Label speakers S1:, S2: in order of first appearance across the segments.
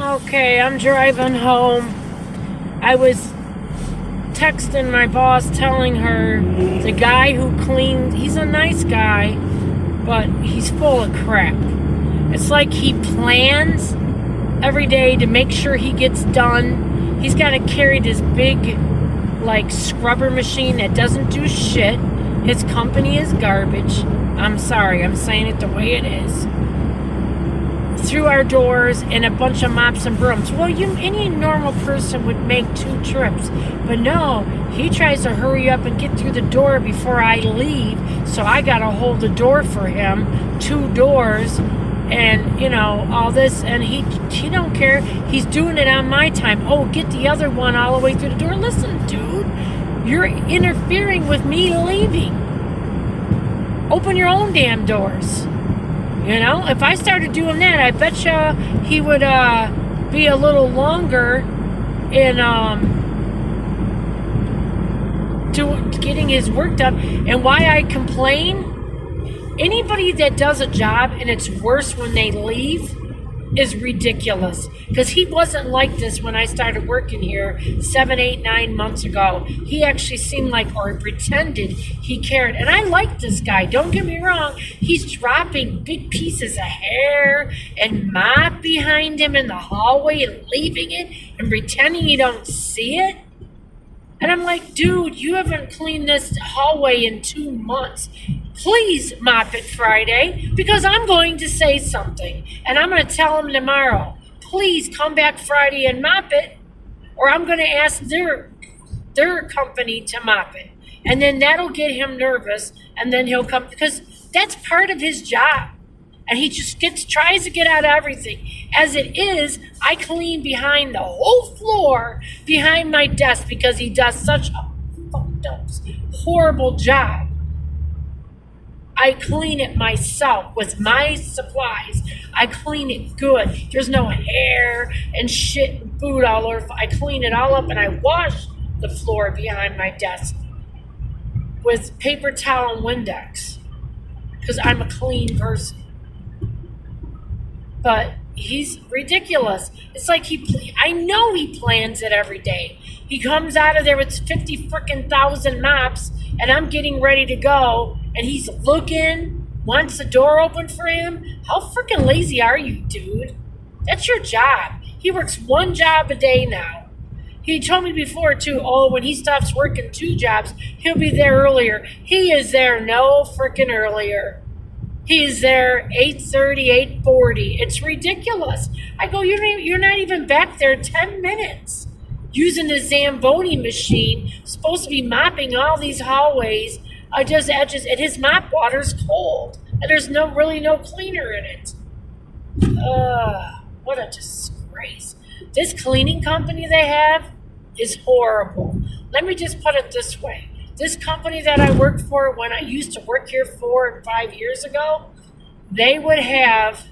S1: Okay, I'm driving home. I was texting my boss telling her the guy who cleans, he's a nice guy, but he's full of crap. It's like he plans every day to make sure he gets done. He's got to carry this big, like, scrubber machine that doesn't do shit. His company is garbage. I'm sorry, I'm saying it the way it is. Through our doors and a bunch of mops and brooms. Well, any normal person would make 2 trips, but no, he tries to hurry up and get through the door before I leave, so I gotta hold the door for him, 2 doors, and all this, and he don't care. He's doing it on my time. Oh, get the other one all the way through the door. Listen, dude, you're interfering with me leaving. Open your own damn doors. If I started doing that, I bet you he would be a little longer in getting his work done. And why I complain, anybody that does a job and it's worse when they leave is ridiculous. Because he wasn't like this when I started working here 7, 8, 9 months ago. He actually seemed like, or pretended he cared. And I like this guy, don't get me wrong. He's dropping big pieces of hair and mop behind him in the hallway and leaving it and pretending you don't see it. And I'm like, dude, you haven't cleaned this hallway in 2 months. Please mop it Friday, because I'm going to say something. And I'm going to tell him tomorrow, please come back Friday and mop it, or I'm going to ask their company to mop it. And then that'll get him nervous, and then he'll come, because that's part of his job. And he just tries to get out of everything. As it is, I clean behind the whole floor behind my desk because he does such a fucked up, horrible job. I clean it myself with my supplies. I clean it good. There's no hair and shit and food all over. I clean it all up and I wash the floor behind my desk with paper towel and Windex because I'm a clean person. But he's ridiculous. It's like I know he plans it every day. He comes out of there with 50 freaking thousand mops, and I'm getting ready to go, and he's looking, wants the door open for him. How freaking lazy are you, dude? That's your job. He works 1 job a day now. He told me before, too, when he stops working 2 jobs, he'll be there earlier. He is there no freaking earlier. He's there 8:30, 8:40. It's ridiculous. I go, you're not even back there 10 minutes using the Zamboni machine, supposed to be mopping all these hallways, just edges, and his mop water's cold, and there's really no cleaner in it. What a disgrace. This cleaning company they have is horrible. Let me just put it this way. This company that I worked for when I used to work here 4 and 5 years ago, they would have,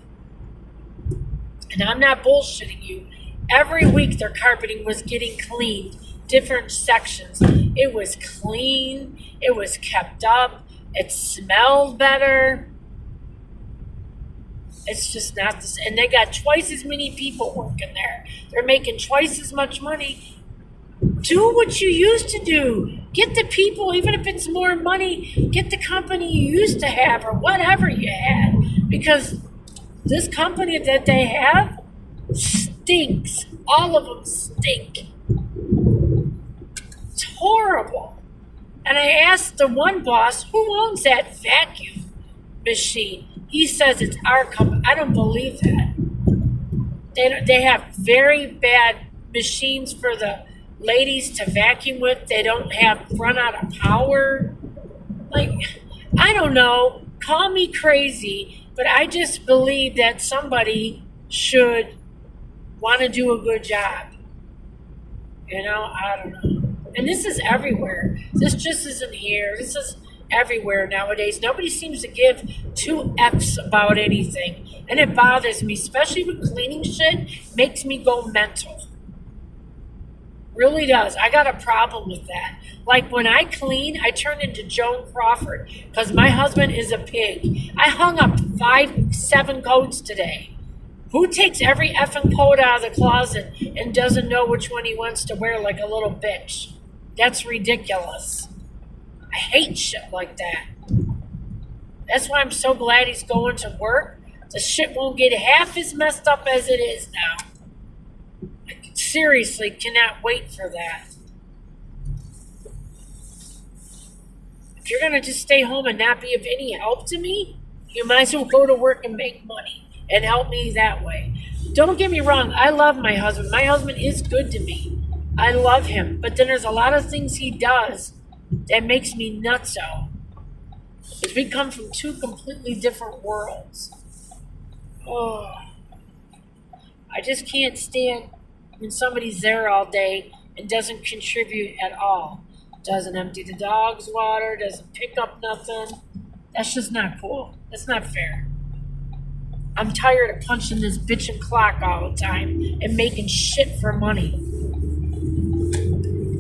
S1: and I'm not bullshitting you, every week their carpeting was getting cleaned, different sections. It was clean, it was kept up, it smelled better. It's just not this, and they got twice as many people working there. They're making twice as much money. Do what you used to do. Get the people, even if it's more money, get the company you used to have or whatever you had. Because this company that they have stinks. All of them stink. It's horrible. And I asked the one boss, who owns that vacuum machine? He says it's our company. I don't believe that. They have very bad machines for the ladies to vacuum with. They don't run out of power. Like, I don't know. Call me crazy, but I just believe that somebody should want to do a good job. I don't know. And this is everywhere. This just isn't here. This is everywhere nowadays. Nobody seems to give 2 F's about anything. And it bothers me, especially with cleaning shit. Makes me go mental. Really does. I got a problem with that. Like when I clean, I turn into Joan Crawford because my husband is a pig. I hung up 5, 7 coats today. Who takes every effing coat out of the closet and doesn't know which one he wants to wear like a little bitch? That's ridiculous. I hate shit like that. That's why I'm so glad he's going to work. The shit won't get half as messed up as it is now. I seriously cannot wait for that. If you're going to just stay home and not be of any help to me, you might as well go to work and make money and help me that way. Don't get me wrong, I love my husband. My husband is good to me. I love him. But then there's a lot of things he does that makes me nutso. Because we come from two completely different worlds. Oh, I just can't stand when somebody's there all day and doesn't contribute at all. Doesn't empty the dog's water, doesn't pick up nothing. That's just not cool. That's not fair. I'm tired of punching this bitchin' clock all the time and making shit for money.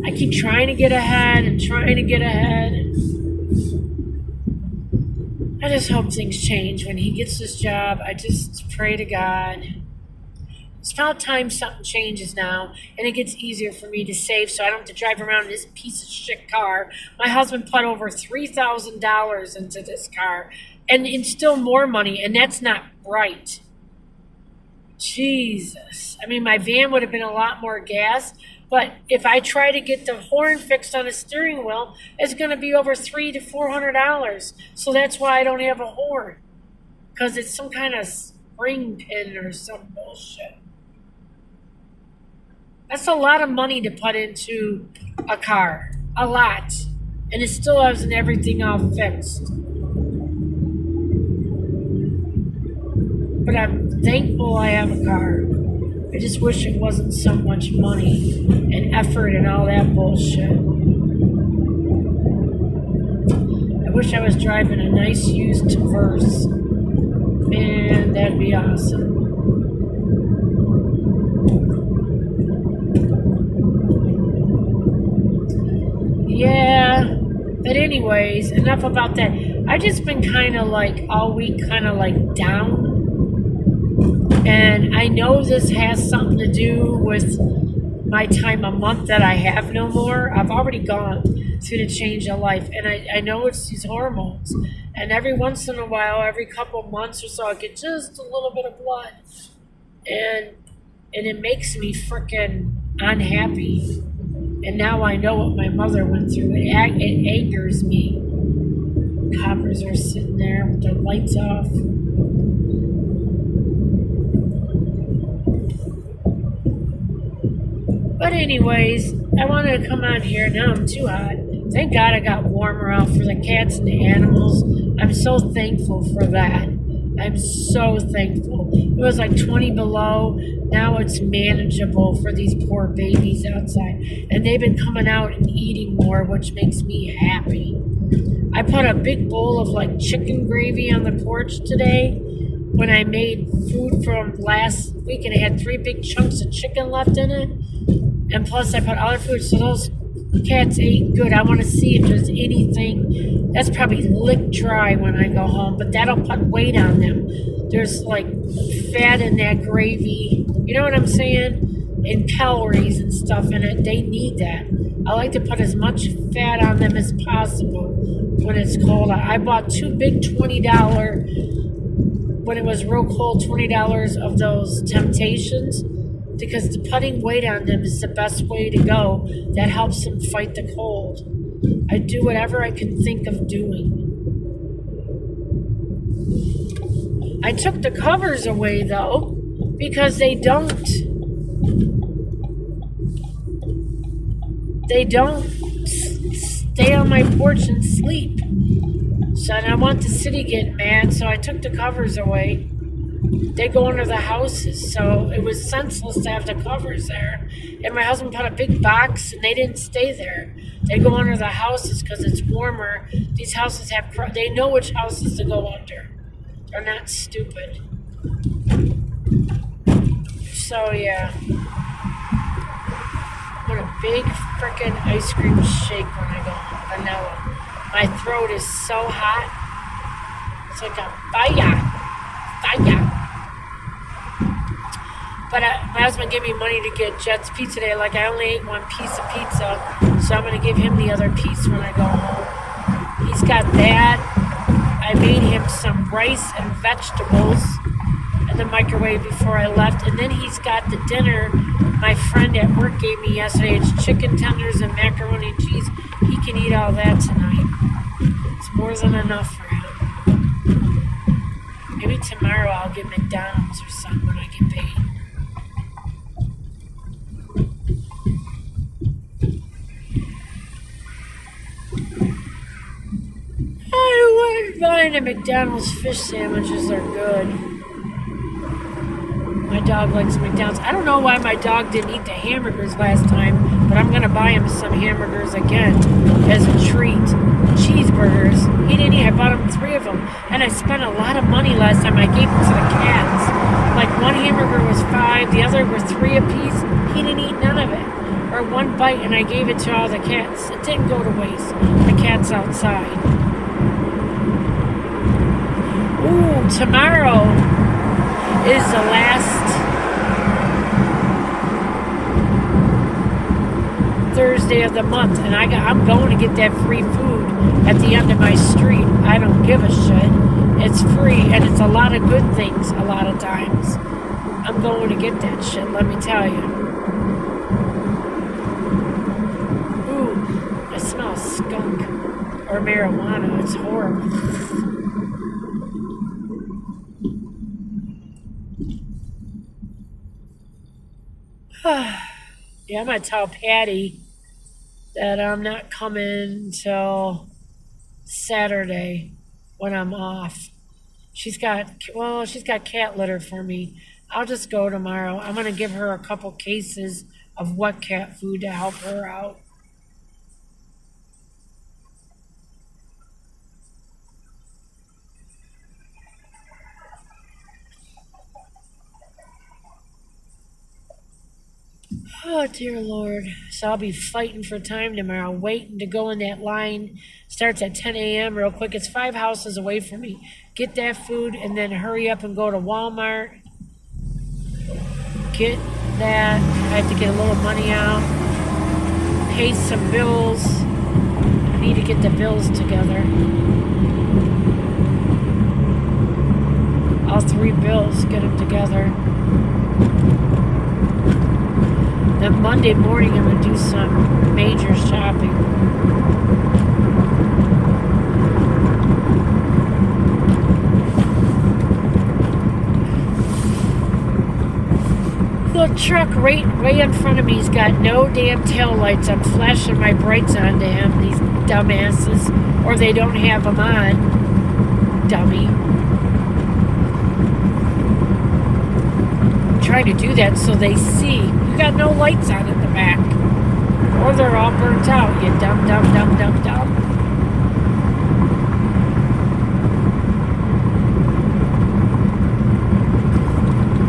S1: I keep trying to get ahead and trying to get ahead. I just hope things change when he gets this job. I just pray to God. It's about time something changes now, and it gets easier for me to save so I don't have to drive around in this piece of shit car. My husband put over $3,000 into this car, and still more money, and that's not right. Jesus. I mean, my van would have been a lot more gas, but if I try to get the horn fixed on the steering wheel, it's going to be over $300 to $400. So that's why I don't have a horn, because it's some kind of spring pin or some bullshit. That's a lot of money to put into a car. A lot. And it still hasn't everything all fixed. But I'm thankful I have a car. I just wish it wasn't so much money and effort and all that bullshit. I wish I was driving a nice used Traverse. Man, that'd be awesome. Yeah, but anyways, enough about that. I've just been kind of like all week kind of like down. And I know this has something to do with my time a month that I have no more. I've already gone through the change of life. And I know it's these hormones. And every once in a while, every couple of months or so, I get just a little bit of blood. And it makes me freaking unhappy. And now I know what my mother went through. It angers me. Coppers are sitting there with their lights off. But anyways, I wanted to come on here. Now I'm too hot. Thank God I got warmer out for the cats and the animals. I'm so thankful for that. I'm so thankful. It was like 20 below. Now it's manageable for these poor babies outside. And they've been coming out and eating more, which makes me happy. I put a big bowl of like chicken gravy on the porch today when I made food from last week, and it had 3 big chunks of chicken left in it. And plus I put other food, so those cats ate good. I want to see if there's anything that's probably licked dry when I go home, but that'll put weight on them. There's like fat in that gravy, you know what I'm saying? And calories and stuff in it. They need that. I like to put as much fat on them as possible when it's cold. I bought 2 big $20, when it was real cold, $20 of those Temptations, because the putting weight on them is the best way to go. That helps them fight the cold. I do whatever I can think of doing. I took the covers away though, because they don't stay on my porch and sleep. So I want the city getting mad, so I took the covers away. They go under the houses, so it was senseless to have the covers there. And my husband put a big box, and they didn't stay there. They go under the houses because it's warmer. These houses they know which houses to go under. They're not stupid. So yeah, I want a big frickin' ice cream shake when I go home. Vanilla. My throat is so hot. It's like a fire. But my husband gave me money to get Jet's Pizza today. Like, I only ate one piece of pizza, so I'm going to give him the other piece when I go home. He's got that. I made him some rice and vegetables in the microwave before I left. And then he's got the dinner my friend at work gave me yesterday. It's chicken tenders and macaroni and cheese. He can eat all that tonight. It's more than enough for him. Maybe tomorrow I'll get McDonald's or something when I get paid. I wouldn't mind a McDonald's fish sandwiches are good. My dog likes McDonald's. I don't know why my dog didn't eat the hamburgers last time, but I'm going to buy him some hamburgers again as a treat. Cheeseburgers. He didn't eat. I bought him 3 of them. And I spent a lot of money last time. I gave them to the cats. Like, one hamburger was $5, the other were $3 apiece. He didn't eat none of it. Or one bite, and I gave it to all the cats. It didn't go to waste. The cat's outside. Ooh, tomorrow is the last Thursday of the month, and I'm going to get that free food at the end of my street. I don't give a shit. It's free, and it's a lot of good things a lot of times. I'm going to get that shit, let me tell you. Ooh, I smell skunk or marijuana. It's horrible. Yeah, I'm going to tell Patty that I'm not coming till Saturday when I'm off. She's got cat litter for me. I'll just go tomorrow. I'm going to give her a couple cases of wet cat food to help her out. Oh, dear Lord. So I'll be fighting for time tomorrow, waiting to go in that line. Starts at 10 a.m. real quick. It's 5 houses away from me. Get that food and then hurry up and go to Walmart. Get that. I have to get a little money out. Pay some bills. I need to get the bills together. All 3 bills, get them together. Then Monday morning, I'm going to do some major shopping. The truck right in front of me's got no damn tail lights. I'm flashing my brights on to him, these dumbasses. Or they don't have them on. Dummy. Trying to do that so they see. You got no lights on in the back. Or they're all burnt out, you dumb.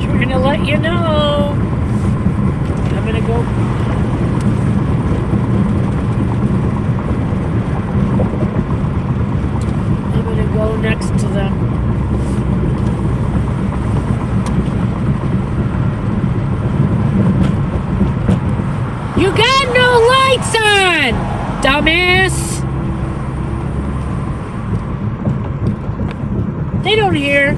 S1: Trying to let you know. I'm gonna go. I'm gonna go next to them. You got no lights on, dumbass. They don't hear.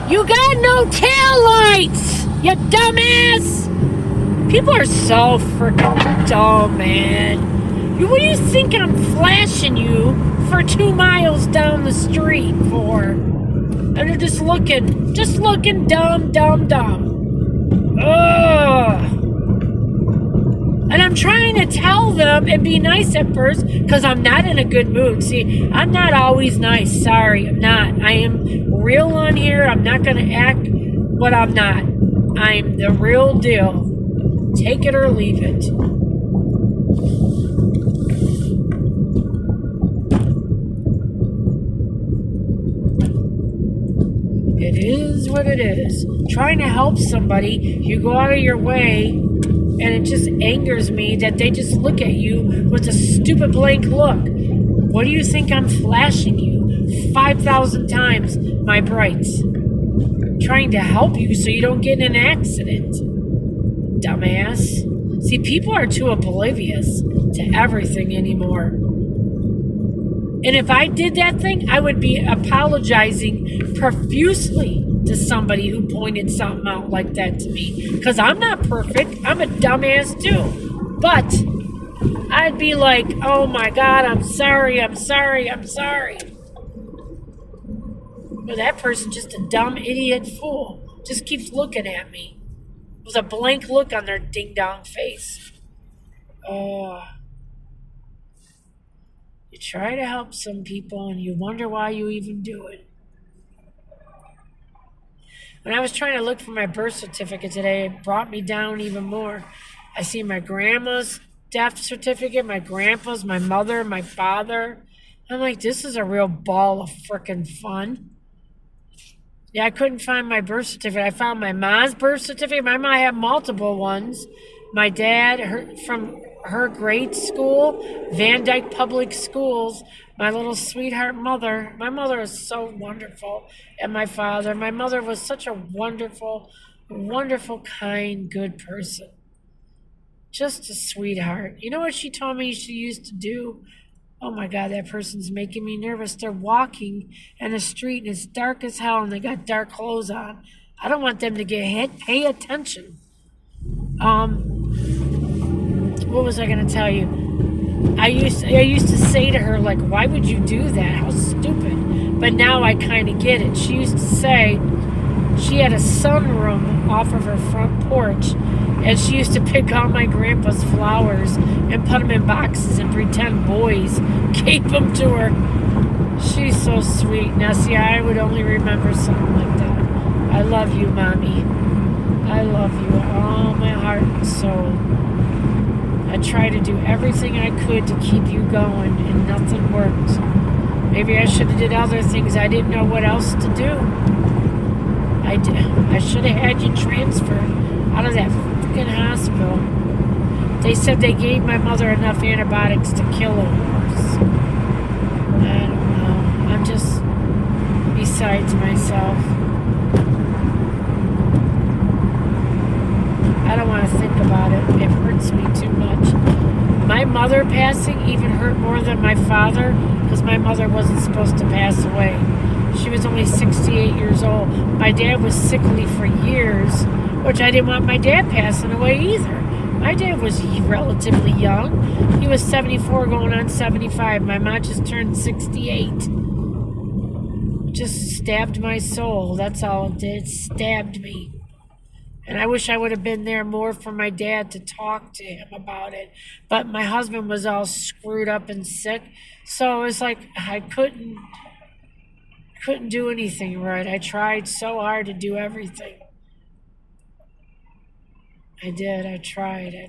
S1: You got no tail lights, you dumbass. People are so freaking dumb, man. What do you think I'm flashing you for 2 miles down the street for? And they're just looking dumb. Ugh. And I'm trying to tell them and be nice at first because I'm not in a good mood. See, I'm not always nice. Sorry, I'm not. I am real on here. I'm not going to act what I'm not. I'm the real deal. Take it or leave it. It is what it is. Trying to help somebody, you go out of your way, and it just angers me that they just look at you with a stupid blank look. What do you think I'm flashing you? 5,000 times my brights. Trying to help you so you don't get in an accident. Dumbass. See, people are too oblivious to everything anymore. And if I did that thing, I would be apologizing profusely to somebody who pointed something out like that to me. Because I'm not perfect. I'm a dumbass too. But I'd be like, oh my God, I'm sorry. But that person's just a dumb idiot fool. Just keeps looking at me. With a blank look on their ding-dong face. You try to help some people and you wonder why you even do it. When I was trying to look for my birth certificate today, it brought me down even more. I see my grandma's death certificate, my grandpa's, my mother, my father. I'm like, this is a real ball of frickin' fun. Yeah, I couldn't find my birth certificate. I found my mom's birth certificate. My mom had multiple ones. My dad, from her grade school, Van Dyke Public Schools, my little sweetheart mother. My mother is so wonderful. And my father. My mother was such a wonderful, wonderful, kind, good person. Just a sweetheart. You know what she told me she used to do? Oh my God, that person's making me nervous. They're walking in the street and it's dark as hell and they got dark clothes on. I don't want them to get hit. Pay attention. What was I going to tell you? I used to say to her, like, why would you do that? How stupid. But now I kind of get it. She used to say she had a sunroom off of her front porch and she used to pick out my grandpa's flowers and put them in boxes and pretend boys gave them to her. She's so sweet. Now, see, I would only remember something like that. I love you, Mommy. I love you with all my heart and soul. I tried to do everything I could to keep you going, and nothing worked. Maybe I should have did other things. I didn't know what else to do. I should have had you transferred out of that freaking hospital. They said they gave my mother enough antibiotics to kill a horse. I don't know. I'm just besides myself. I don't want to think about it. It hurts me too much. My mother passing even hurt more than my father because my mother wasn't supposed to pass away. She was only 68 years old. My dad was sickly for years, which I didn't want my dad passing away either. My dad was relatively young. He was 74 going on 75. My mom just turned 68. Just stabbed my soul. That's all it did. It stabbed me. And I wish I would have been there more for my dad to talk to him about it. But my husband was all screwed up and sick. So it was like I couldn't do anything right. I tried so hard to do everything. I did. I tried. I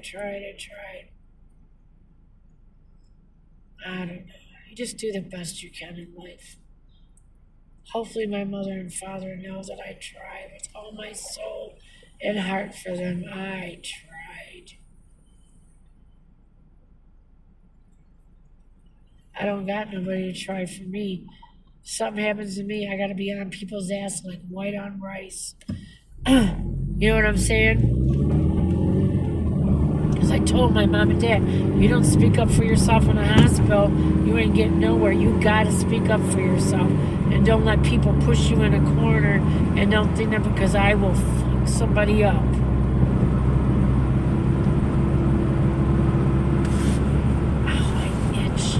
S1: don't know. You just do the best you can in life. Hopefully my mother and father know that I tried with all my soul and heart for them. I tried. I don't got nobody to try for me. Something happens to me, I gotta be on people's ass like white on rice. You know what I'm saying? Because I told my mom and dad, you don't speak up for yourself in a hospital, you ain't getting nowhere. You gotta speak up for yourself. And don't let people push you in a corner and don't think that because I will fuck somebody up. Oh, I itch.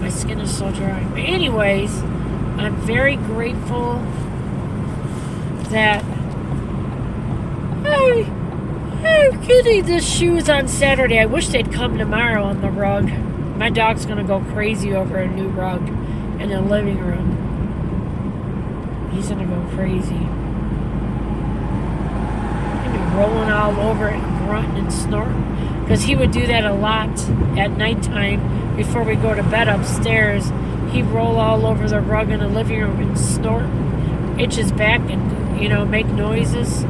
S1: My skin is so dry. But anyways, I'm very grateful that I'm getting the shoes on Saturday. I wish they'd come tomorrow on the rug. My dog's going to go crazy over a new rug in the living room. He's going to go crazy. He'll be rolling all over it and grunting and snorting. Because he would do that a lot at nighttime before we go to bed upstairs. He'd roll all over the rug in the living room and snort, itch his back and, make noises.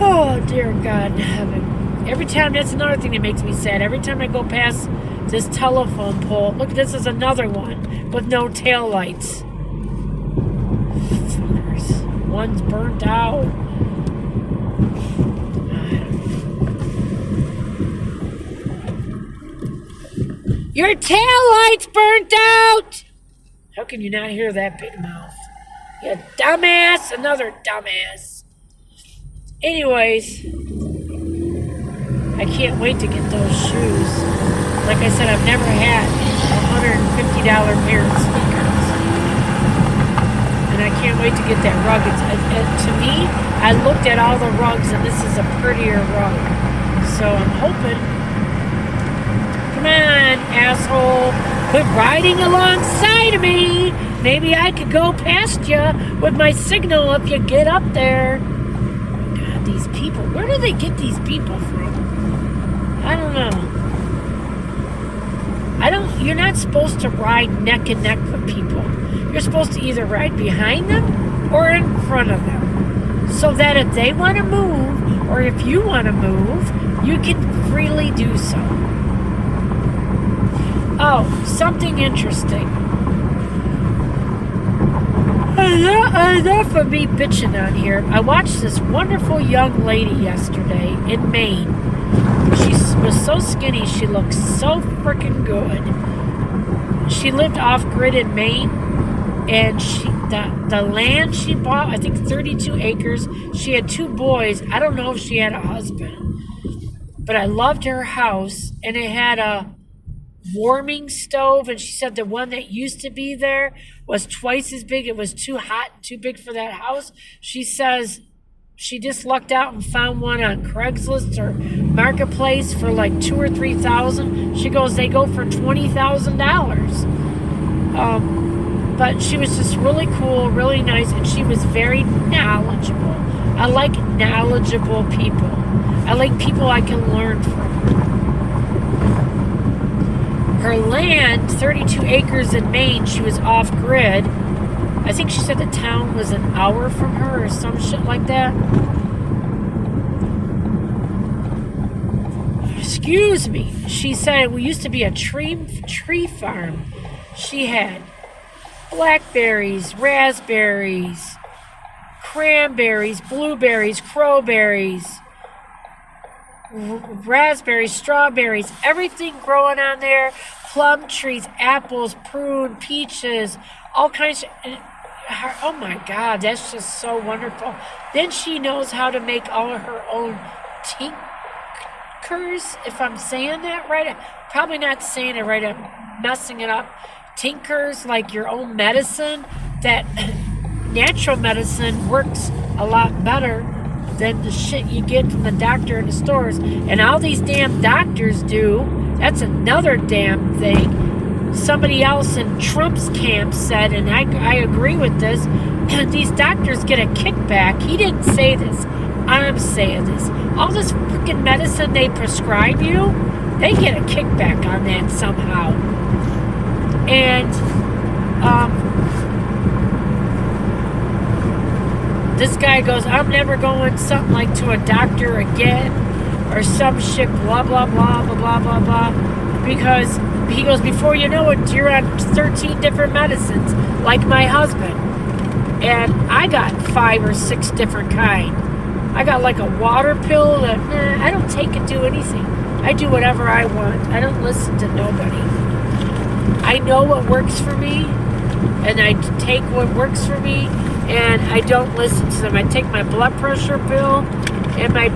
S1: Oh, dear God in heaven. Every time, that's another thing that makes me sad. Every time I go past this telephone pole, look, this is another one with no tail lights. One's burnt out. Your tail light's burnt out! How can you not hear that, big mouth? You dumbass! Another dumbass. Anyways, I can't wait to get those shoes. Like I said, I've never had $150 pair of sneakers. And I can't wait to get that rug. To me, I looked at all the rugs and this is a prettier rug. So I'm hoping. Come on, asshole. Quit riding alongside of me. Maybe I could go past you with my signal if you get up there. God, these people. Where do they get these people from? I don't know. You're not supposed to ride neck and neck with people. You're supposed to either ride behind them or in front of them. So that if they want to move or if you want to move, you can freely do so. Oh, something interesting. Enough of me bitching on here. I watched this wonderful young lady yesterday in Maine. She was so skinny, she looked so freaking good. She lived off-grid in Maine, and the land she bought, I think 32 acres, she had 2 boys. I don't know if she had a husband, but I loved her house, and it had a warming stove, and she said the one that used to be there was twice as big. It was too hot and too big for that house. She says she just lucked out and found one on Craigslist or Marketplace for like $2,000 or $3,000. She goes, they go for $20,000. But she was just really cool, really nice, and she was very knowledgeable. I like knowledgeable people. I like people I can learn from. Her land, 32 acres in Maine, she was off-grid. I think she said the town was an hour from her or some shit like that. Excuse me. She said we used to be a tree farm. She had blackberries, raspberries, cranberries, blueberries, crowberries, raspberries, strawberries, everything growing on there, plum trees, apples, prune, peaches, all kinds of, oh my God, that's just so wonderful. Then she knows how to make all of her own tinkers, if I'm saying that right. I'm probably not saying it right, I'm messing it up. Tinkers, like your own medicine. That natural medicine works a lot better than the shit you get from the doctor in the stores. And all these damn doctors do, that's another damn thing. Somebody else in Trump's camp said, and I agree with this, these doctors get a kickback. He didn't say this. I'm saying this. All this freaking medicine they prescribe you, they get a kickback on that somehow. And this guy goes, I'm never going something like to a doctor again or some shit, blah, blah, blah, blah, blah, blah, blah. Because he goes, before you know it, you're on 13 different medicines, like my husband. And I got 5 or 6 different kind. I got like a water pill that, I don't take it, do anything. I do whatever I want. I don't listen to nobody. I know what works for me, and I take what works for me, and I don't listen to them. I take my blood pressure pill and my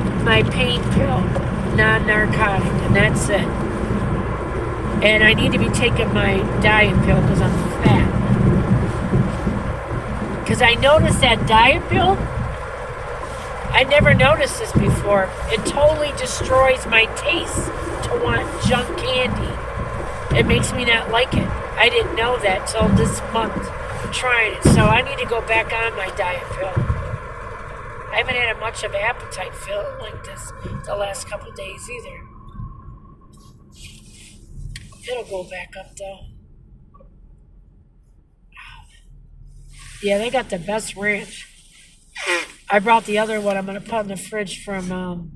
S1: pain pill, non-narcotic, and that's it. And I need to be taking my diet pill because I'm fat. Because I noticed that diet pill, I never noticed this before. It totally destroys my taste to want junk candy. It makes me not like it. I didn't know that till this month, trying it. So I need to go back on my diet pill. I haven't had much of an appetite feeling like this the last couple of days either. It'll go back up though. Yeah, they got the best ranch. I brought the other one. I'm gonna put in the fridge from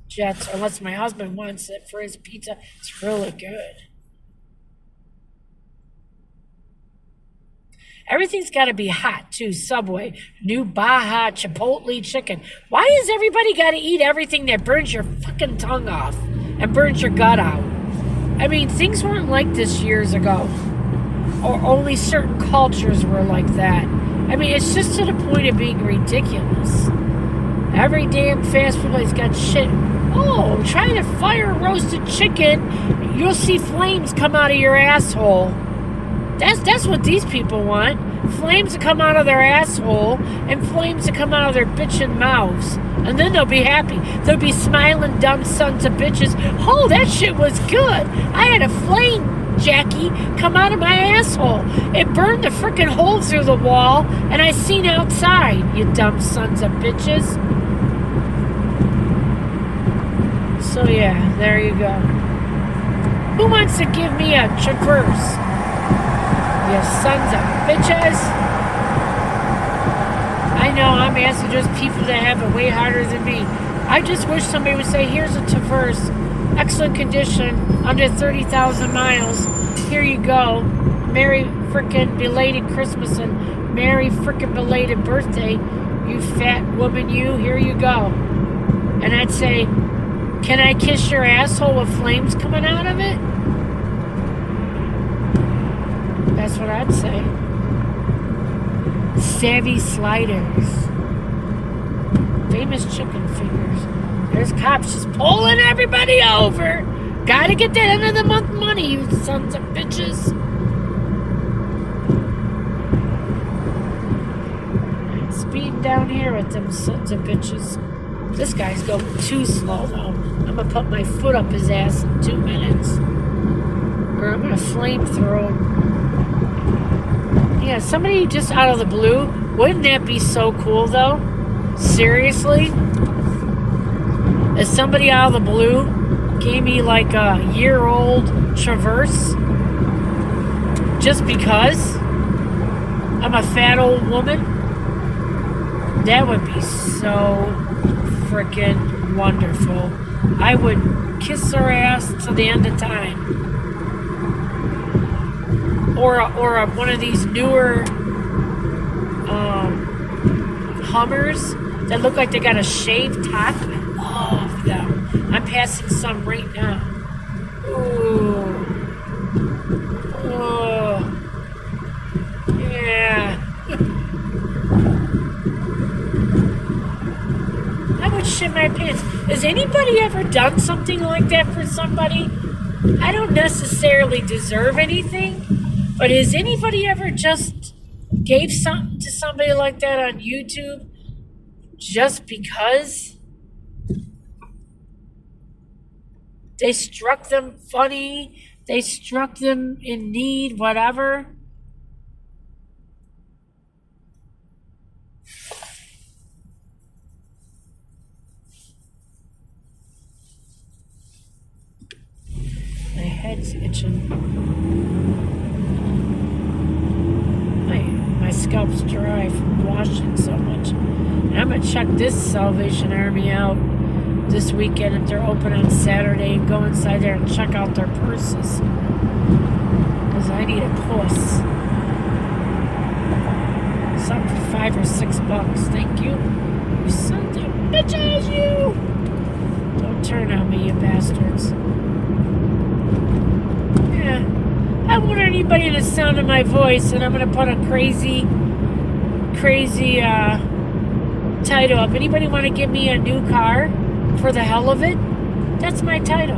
S1: Jets, unless my husband wants it for his pizza. It's really good. Everything's got to be hot too. Subway, new Baja Chipotle chicken. Why does everybody got to eat everything that burns your fucking tongue off and burns your gut out? I mean, things weren't like this years ago, or only certain cultures were like that. I mean, it's just to the point of being ridiculous. Every damn fast food place got shit. Oh, trying to fire roasted chicken, you'll see flames come out of your asshole. That's what these people want. Flames to come out of their asshole and flames to come out of their bitchin' mouths. And then they'll be happy. They'll be smiling dumb sons of bitches. Oh, that shit was good. I had a flame, Jackie, come out of my asshole. It burned the frickin' hole through the wall and I seen outside, you dumb sons of bitches. So yeah, there you go. Who wants to give me a traverse? You sons of bitches. I know I'm asking just people that have it way harder than me. I just wish somebody would say, here's a Traverse, excellent condition, under 30,000 miles. Here you go. Merry frickin' belated Christmas and merry frickin' belated birthday, you fat woman, you. Here you go. And I'd say, can I kiss your asshole with flames coming out of it? That's what I'd say. Savvy Sliders. Famous chicken fingers. There's cops just pulling everybody over. Gotta get that end of the month money, you sons of bitches. Speeding down here with them sons of bitches. This guy's going too slow though. I'm gonna put my foot up his ass in 2 minutes. Or I'm gonna flamethrow him. Yeah, somebody just out of the blue. Wouldn't that be so cool, though? Seriously? If somebody out of the blue gave me like a year-old Traverse just because I'm a fat old woman, that would be so freaking wonderful. I would kiss her ass to the end of time. Or one of these newer Hummers that look like they got a shaved top. I love them. I'm passing some right now. Ooh. Oh. Yeah. I would shit my pants. Has anybody ever done something like that for somebody? I don't necessarily deserve anything. But has anybody ever just gave something to somebody like that on YouTube just because they struck them funny, they struck them in need, whatever? My head's itching. My scalp's dry from washing so much. And I'm going to check this Salvation Army out this weekend if they're open on Saturday and go inside there and check out their purses. Because I need a puss. Something for $5 or $6. Thank you. You sons of bitches, you! Don't turn on me, you bastards. Yeah. I don't want anybody to sound of my voice, and I'm going to put a crazy title up. Anybody want to give me a new car for the hell of it? That's my title.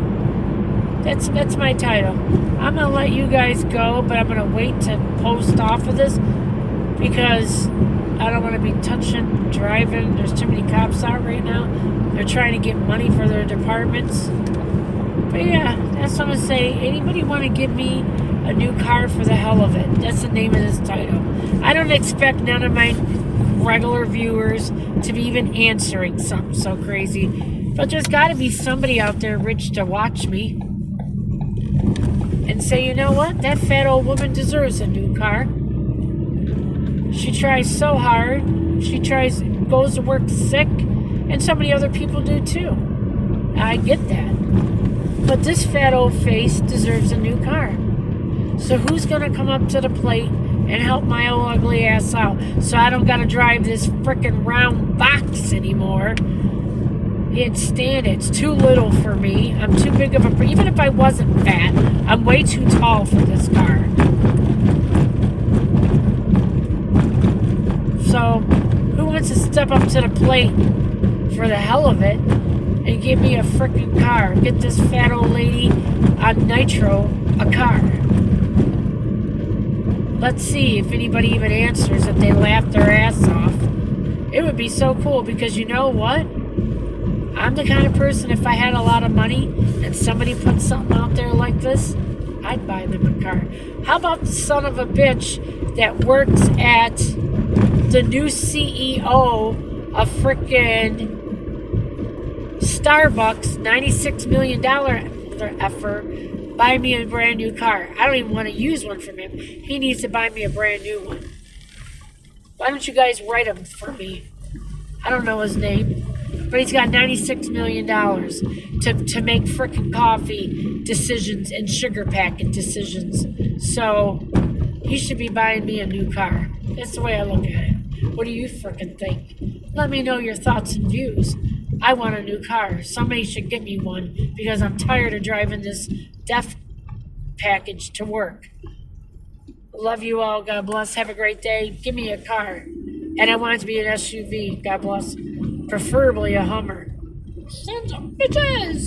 S1: That's my title. I'm going to let you guys go, but I'm going to wait to post off of this because I don't want to be driving. There's too many cops out right now. They're trying to get money for their departments. But yeah, that's what I'm going to say. Anybody want to give me a new car for the hell of it? That's the name of this title. I don't expect none of my regular viewers to be even answering something so crazy. But there's got to be somebody out there rich to watch me and say, you know what? That fat old woman deserves a new car. She tries so hard. She tries goes to work sick, and so many other people do too. I get that. But this fat old face deserves a new car. So who's going to come up to the plate and help my old ugly ass out so I don't got to drive this frickin' round box anymore? Can't stand it. It's too little for me. I'm too big of a... Even if I wasn't fat, I'm way too tall for this car. So, who wants to step up to the plate for the hell of it and give me a frickin' car? Get this fat old lady on nitro a car. Let's see if anybody even answers, if they laugh their ass off. It would be so cool because you know what? I'm the kind of person, if I had a lot of money and somebody put something out there like this, I'd buy them a car. How about the son of a bitch that works at the new CEO of frickin' Starbucks, $96 million effort, buy me a brand new car. I don't even want to use one from him. He needs to buy me a brand new one. Why don't you guys write him for me? I don't know his name. But he's got $96 million to make frickin' coffee decisions and sugar packet decisions. So he should be buying me a new car. That's the way I look at it. What do you frickin' think? Let me know your thoughts and views. I want a new car. Somebody should get me one because I'm tired of driving this death package to work. Love you all. God bless. Have a great day. Give me a car. And I want it to be an SUV. God bless. Preferably a Hummer. Sons of bitches!